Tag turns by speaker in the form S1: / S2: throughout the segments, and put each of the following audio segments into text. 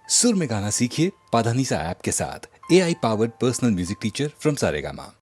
S1: सुर में गाना सीखिए पाधानीसा ऐप के साथ। AI powered personal music teacher from Saregama.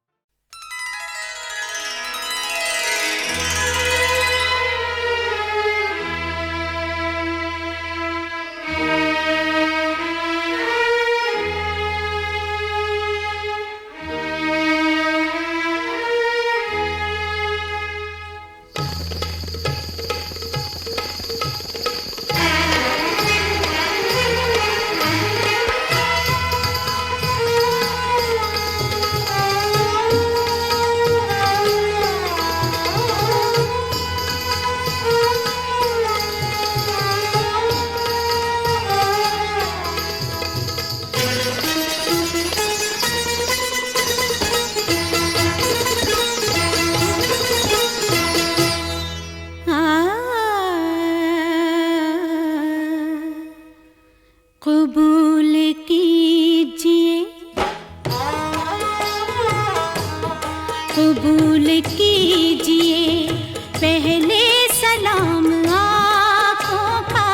S2: कबूल कीजिए, कबूल कीजिए पहले सलाम आँखों का।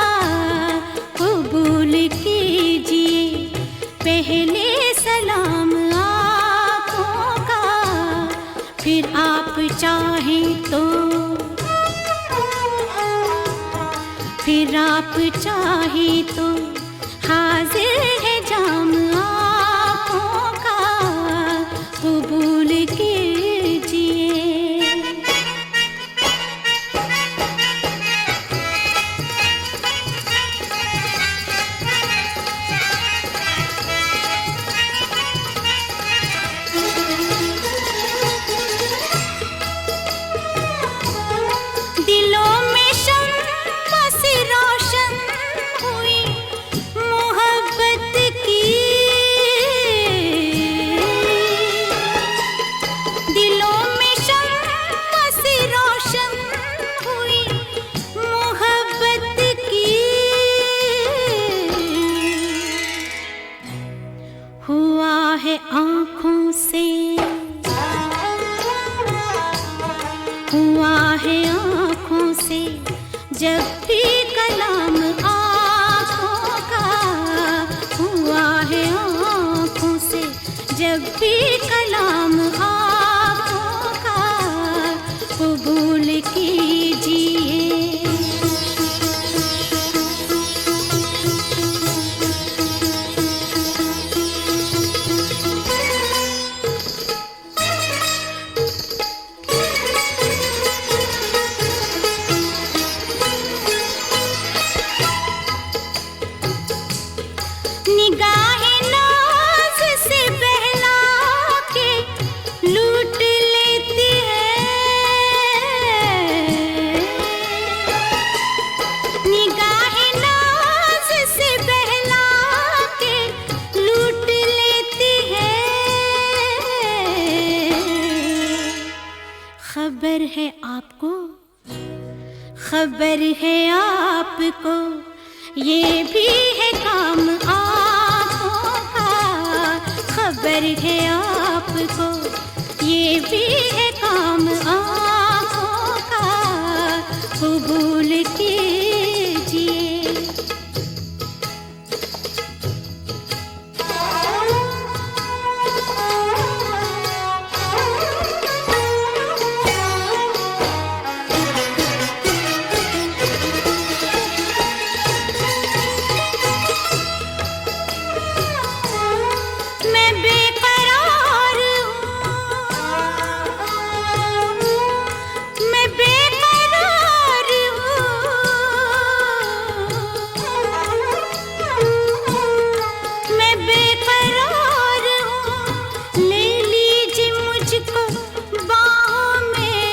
S2: कबूल कीजिए पहले सलाम आँखों का। फिर आप चाहें तो, फिर आप चाहें तो हाजिर है जाम आँखों का। कबूल कीजिए। दिलों में शम्मा सी रोशन हुई मोहब्बत की। दिलों में शम्मा सी रोशन हुई मोहब्बत की। हुआ है आँखों से, हुआ है आँखों से जब भी कलाम आँखों का। हुआ है आँखों से जब भी कलाम आँखों का। कबूल कीजिए। निगाहें नाज़ से बहला के लूट लेती है। निगाहें नाज़ से बहला के लूट लेती है। खबर है आपको, खबर है आपको, ये भी है काम आँखों का। खबर है आपको, ये भी है काम आँखों का। कबूल कीजिए। मैं बेकरार हूँ, मैं बेकरार हूँ, मैं बेकरार हूँ। ले लीजिए मुझको बाहों में,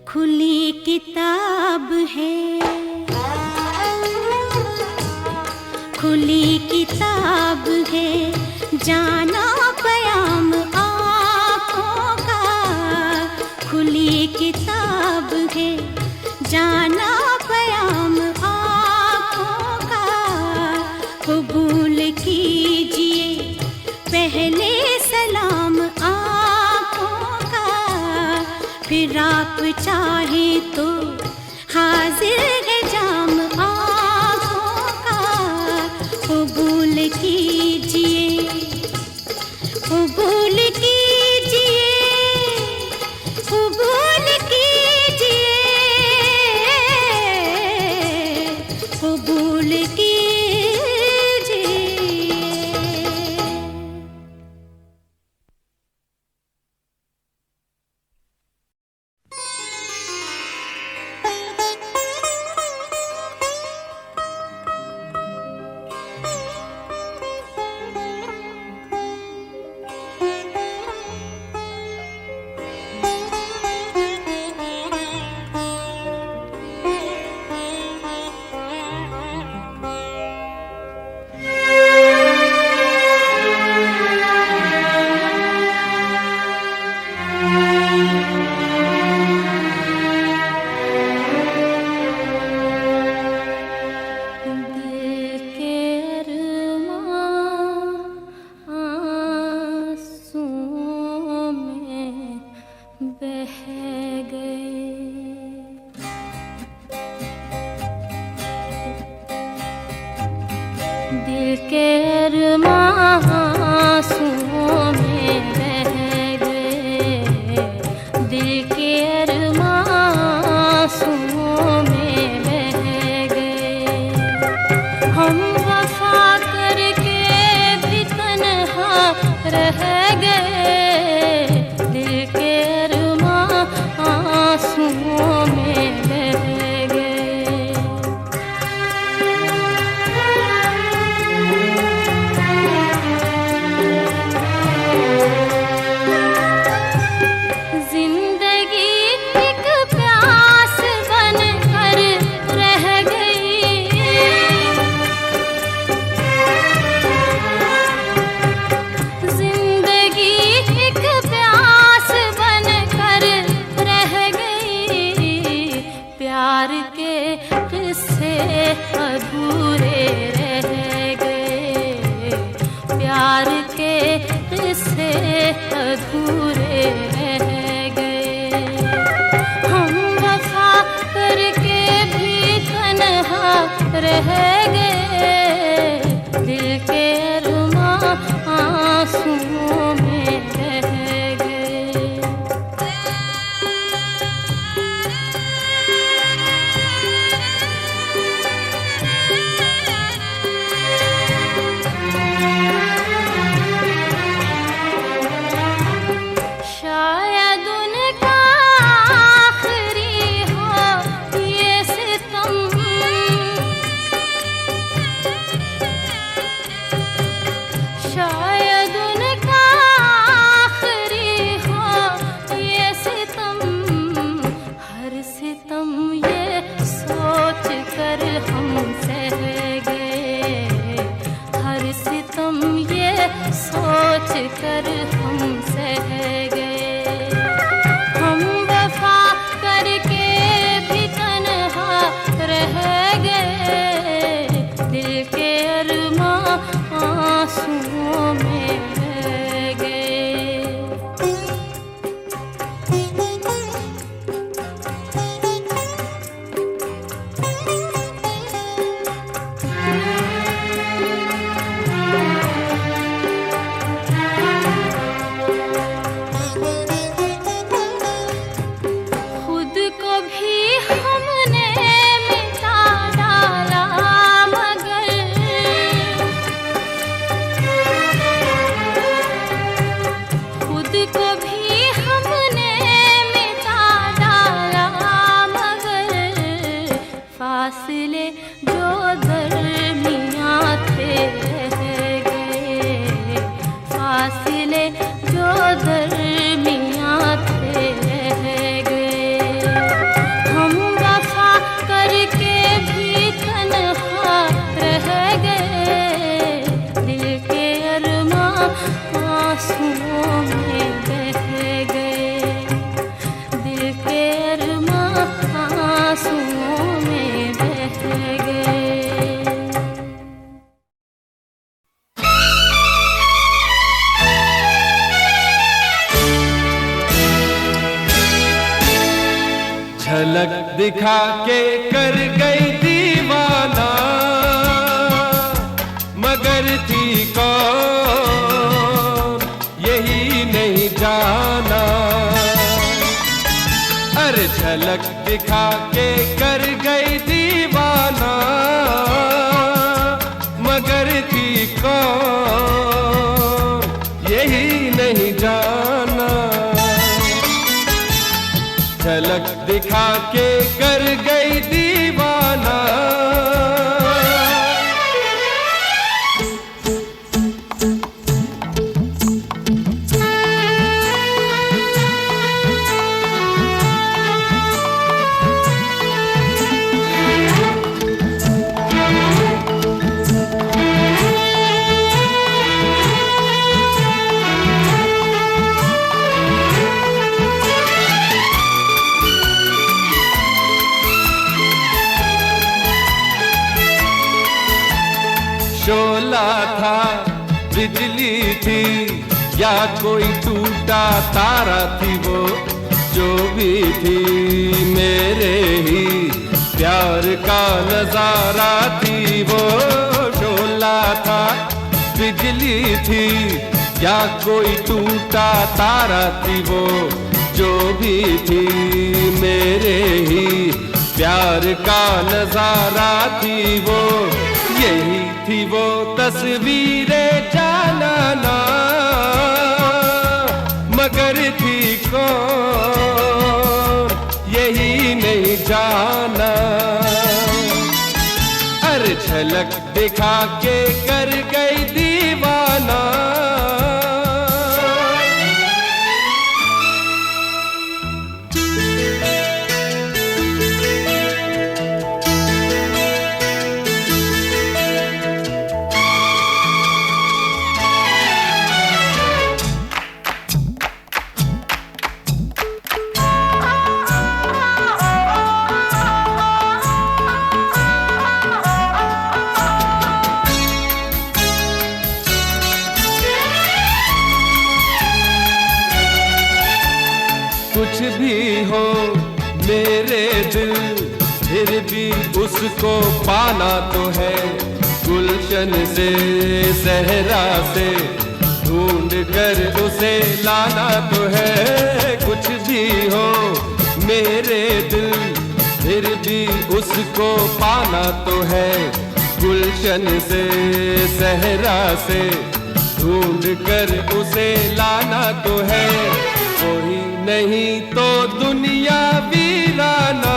S2: खुली किताब है, खुली किताब है। जाना पयाम आँखों का। खुली किताब है, जाना पयाम आँखों का। कबूल कीजिए पहले सलाम आँखों का। फिर आप चाहे तो हाजिर है जाम आँखों कबूल कीजिए।
S3: झलक दिखा के कर गई दीवाना, मगर थी कौन यही नहीं जाना। अरे झलक दिखा के कर गई दीवाना, दिखा के कर गई दीवाना। शोला था, बिजली थी, या कोई टूटा तारा थी, वो जो भी थी मेरे ही प्यार का नजारा थी। वो शोला था, बिजली थी, या कोई टूटा तारा थी, वो जो भी थी मेरे ही प्यार का नजारा थी। वो यही थी वो तस्वीरें जाना, मगर थी कौन यही नहीं जाना। अरे झलक दिखा के कर गई दीवाना। कुछ भी हो मेरे दिल, फिर भी उसको पाना तो है। गुलशन से सहरा से ढूंढ कर उसे लाना तो है। कुछ भी हो मेरे दिल, फिर भी उसको पाना तो है। गुलशन से सहरा से ढूंढ कर उसे लाना तो है। कोई नहीं तो दुनिया वीराना,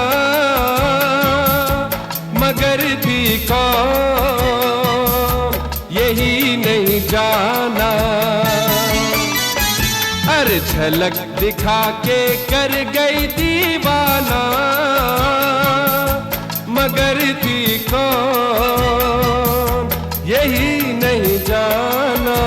S3: मगर थी कौन यही नहीं जाना। अरे झलक दिखा के कर गई दीवाना, मगर थी कौन यही नहीं जाना।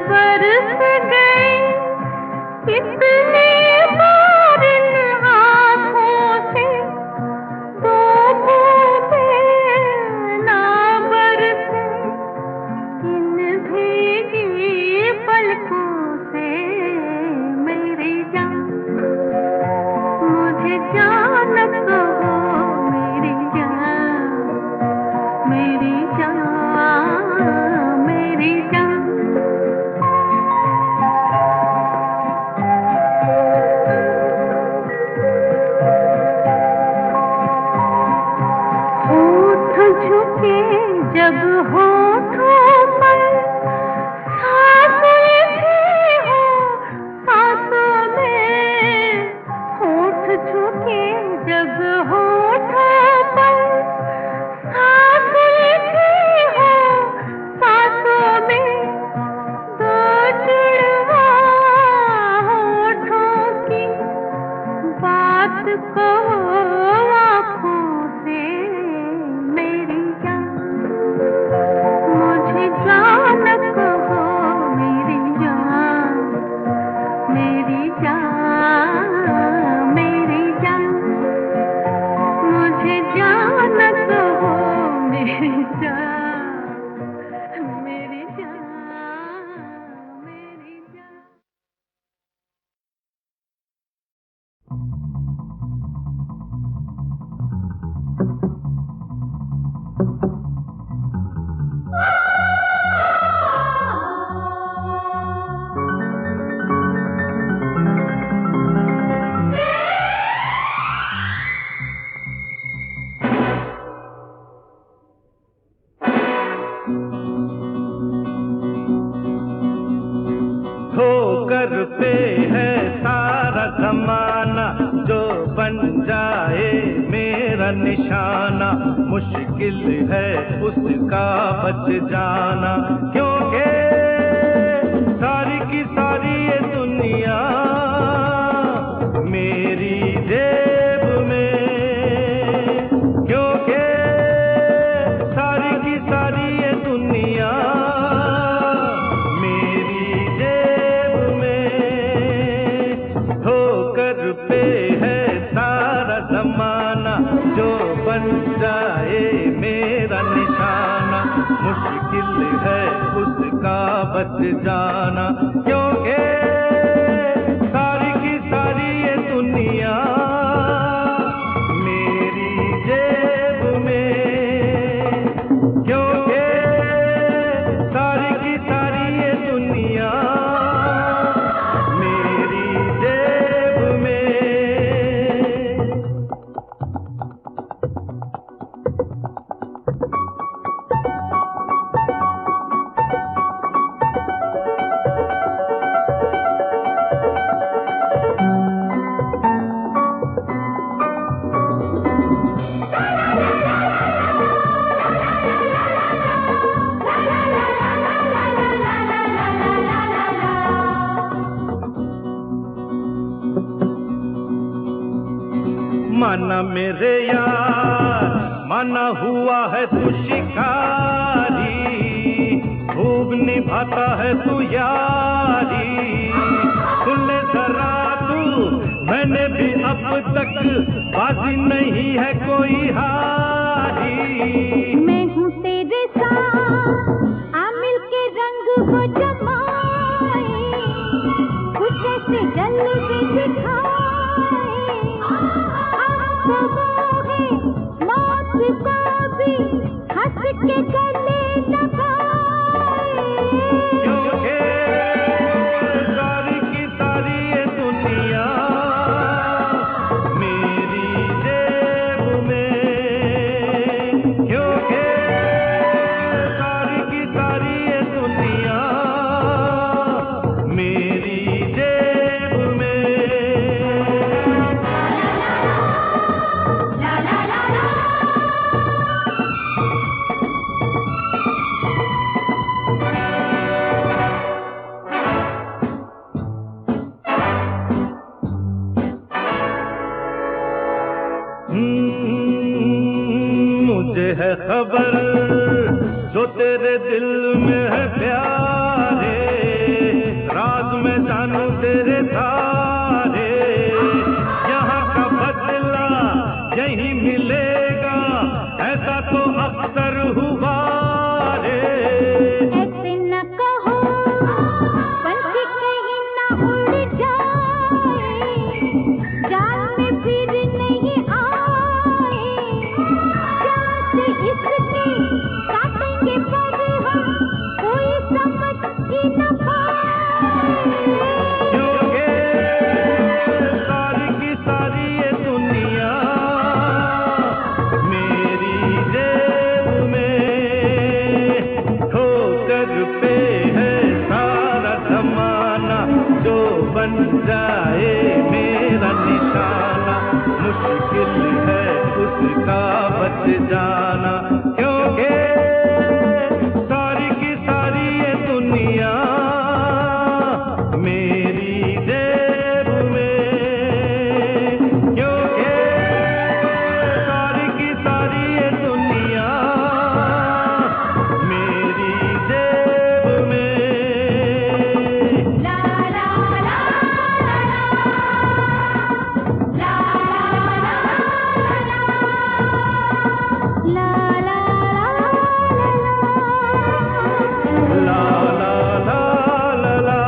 S2: बरस गए जब होठों पर सांसें भी हो, सांसों में होठ झुके, जब होठों पर सांसें भी हो, सांसों में दो जुड़वा होठों की बात कहो आँखों से मेरी जान, मुझे जान कहो मेरी जान, मेरी जान, मेरी जान, मुझे जान कहो मेरी जान, मेरी जान, मेरी जान।
S3: ठोकर पे है सारा जमाना, जो बन जाए मेरा निशाना, मुश्किल है उसका बच जाना, क्योंकि सारी की सारी ये दुनिया मेरी जेब में, क्योंकि सारी की सारी ये दुनिया पे है सारा जमाना, जो बन जाए मेरा निशाना, मुश्किल है उसका बच जाना, क्योंकि सारी की सारी ये दुनिया मेरी जेब में, क्योंकि सारी की सारी ये दुनिया माना मेरे यार, माना हुआ है तू शिकारी, खूब निभाता है तू यारी, सुन ले जरा तू, मैंने भी अब तक बाजी नहीं है कोई हारी।
S2: मैं हूँ तेरे साथ, आ मिल के रंग वो जमाए, कुछ ऐसे जलवे दिखाए, मौत को भी हंस के गले लगाए,
S3: क्योंकि सारी की सारी ये दुनिया मेरी जेब में, क्योंकि सारी की सारी ये दुनिया मेरी जेब में। मुझे है खबर जो तेरे दिल में है प्यारे, राज में जानू तेरे सारे, यहाँ का बदला यही मिलेगा, ऐसा तो अक्सर हुआ रे।
S2: ऐसे न कहो पंछी कहीं न उड़ जाए, जाल में फिर नहीं आए, जान इसकी काटेंगे पर हम कोई समझ ही न पाए,
S3: क्योंकि सारी की सारी ये दुनिया मेरी जेब में,
S4: बच जाना, क्योंकि सारी की सारी ये दुनिया मेरी जेब में, क्योंकि सारी की सारी ये दुनिया मेरी जेब में।
S2: ला ला ला ला ला ला ला
S4: ला ला ला ला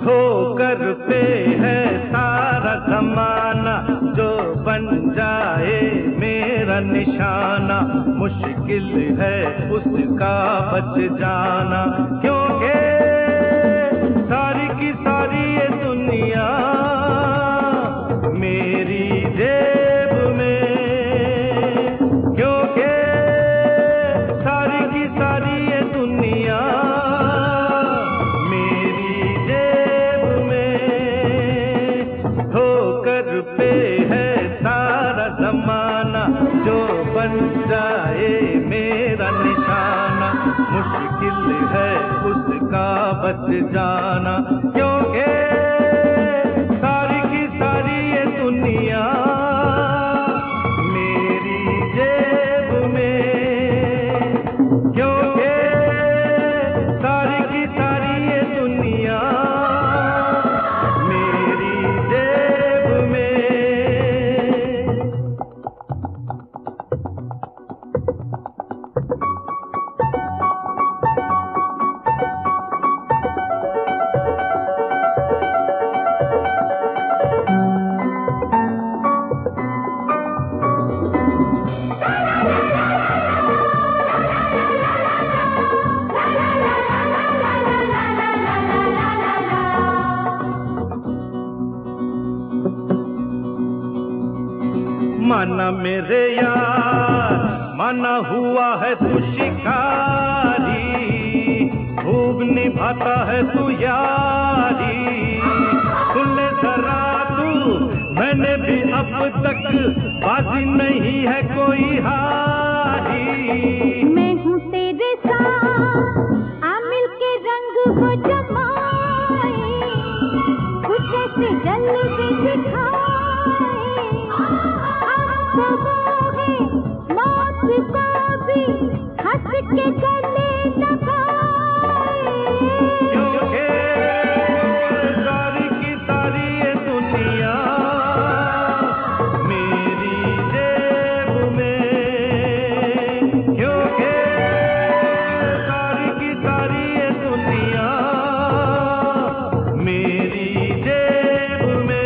S4: ठोकर पे है सारा जमाना, जो बन जाए मेरा निशाना, मुश्किल है उसका बच जाना, क्योंकि सारी की सारी ये दुनिया मेरी जेब में, क्योंकि सारी की सारी ये दुनिया मेरी जेब में। ठोकर पे है सारा जमाना, जो बन जाए मेरा निशाना, मुश्किल है उसका बच जाना, क्योंकि सारी की सारी ये दुनिया मेरी जेब में, क्योंकि सारी की सारी ये दुनिया मेरी जेब में। माना मेरे यार, माना हुआ है तू शिकारी, खूब निभाता है तू यारी, सुन ले जरा तू, मैंने भी अब तक बाजी नहीं है कोई हारी।
S2: मैं हूँ तेरे साथ, आ मिल के रंग हो जमाए, कुछ ऐसे जल्दी दिखाए, अब तो वो है मौत को भी हंस के गले लगाए,
S4: क्योंकि सारी की सारी ये दुनिया मेरी जेब में, क्योंकि सारी की सारी ये दुनिया मेरी जेब में।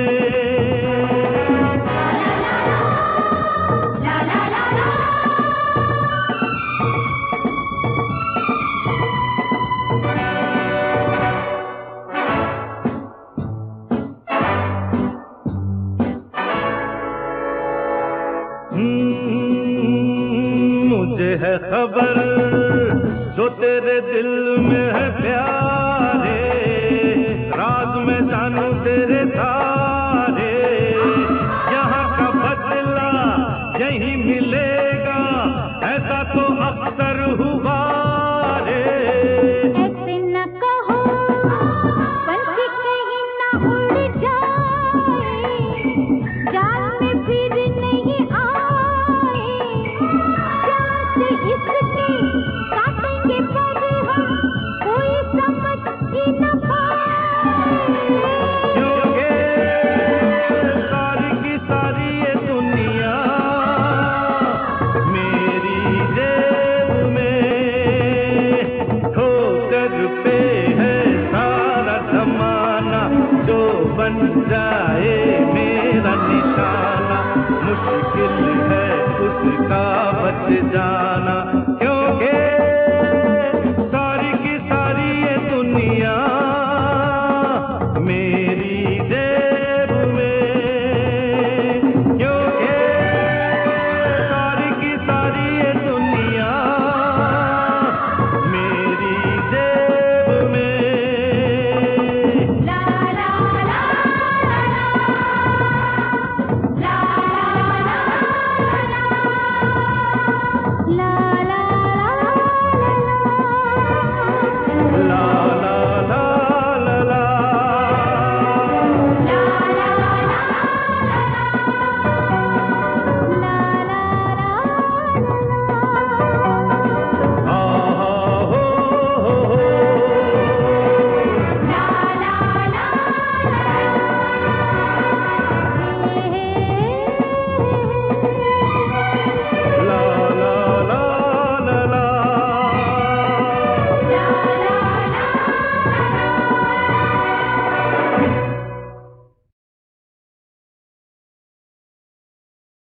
S4: मुझे है खबर जो तेरे दिल में है प्यारे, राज में जानू तेरे सारे, यहाँ का बदला यही मिलेगा, ऐसा तो अक्सर हुआ रे।
S2: ऐसे न कहो पंछी कहीं न उड़ जाए, जाल में फिर नहीं आए,
S4: जा